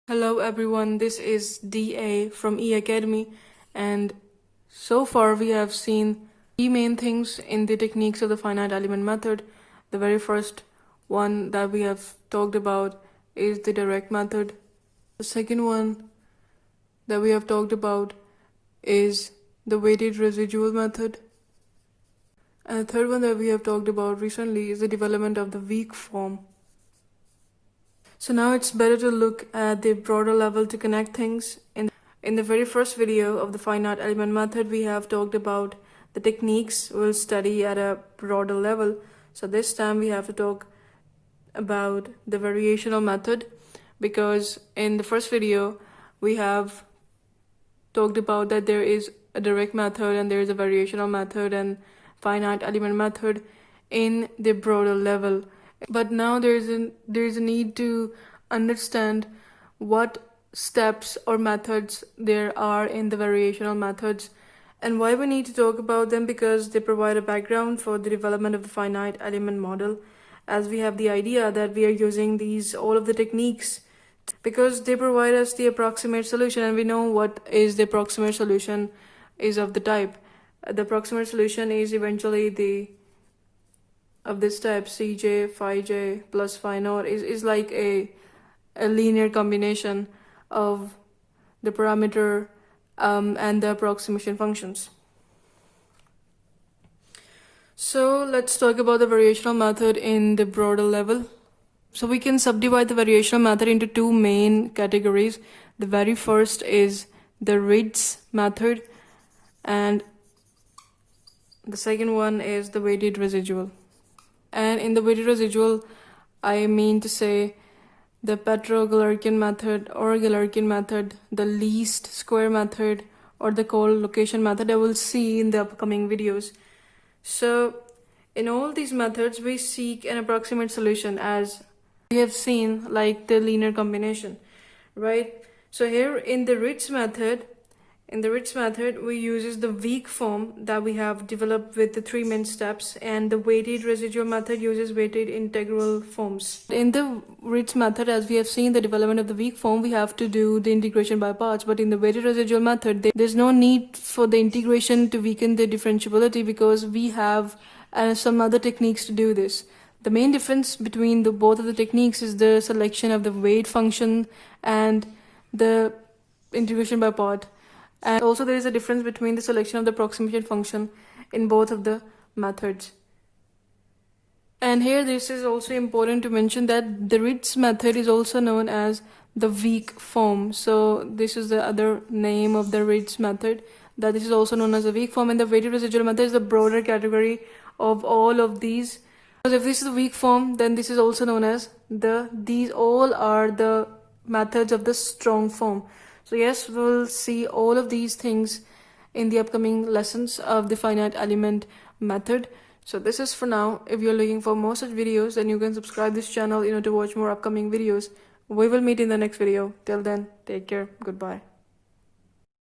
Hello everyone, this is DA from E Academy, and so far we have seen three main things in the techniques of the finite element method. The very first one that we have talked about is the direct method. The second one that we have talked about is the weighted residual method. And the third one that we have talked about recently is the development of the weak form. So now it's better to look at the broader level to connect things. In the very first video of the finite element method, we have talked about the techniques we'll study at a broader level. So this time we have to talk about the variational method, because in the first video we have talked about that there is a direct method and there is a variational method and finite element method in the broader level. But now there is a need to understand what steps or methods there are in the variational methods and why we need to talk about them, because they provide a background for the development of the finite element model, as we have the idea that we are using all of the techniques because they provide us the approximate solution, and we know what is the approximate solution is of the type. The approximate solution is eventually of this type, Cj phi j plus phi naught is like a linear combination of the parameter and the approximation functions. So let's talk about the variational method in the broader level. So we can subdivide the variational method into two main categories. The very first is the Ritz method, and the second one is the weighted residual. And in the weighted residual, I mean to say the Petrov-Galerkin method or Galerkin method, the least square method, or the co-location method I will see in the upcoming videos. So in all these methods, we seek an approximate solution, as we have seen, like the linear combination, right? So here in the Ritz method, we uses the weak form that we have developed with the three main steps, and the weighted residual method uses weighted integral forms. In the Ritz method, as we have seen the development of the weak form, we have to do the integration by parts, but in the weighted residual method, there's no need for the integration to weaken the differentiability, because we have some other techniques to do this. The main difference between both of the techniques is the selection of the weight function and the integration by part. And also there is a difference between the selection of the approximation function in both of the methods. And here this is also important to mention that the Ritz method is also known as the weak form. So this is the other name of the Ritz method, that this is also known as a weak form, and the weighted residual method is the broader category of all of these. Because if this is the weak form, then this is also known as these all are the methods of the strong form. So yes, we'll see all of these things in the upcoming lessons of the finite element method. So this is for now. If you're looking for more such videos, then you can subscribe this channel to watch more upcoming videos. We will meet in the next video. Till then, take care. Goodbye.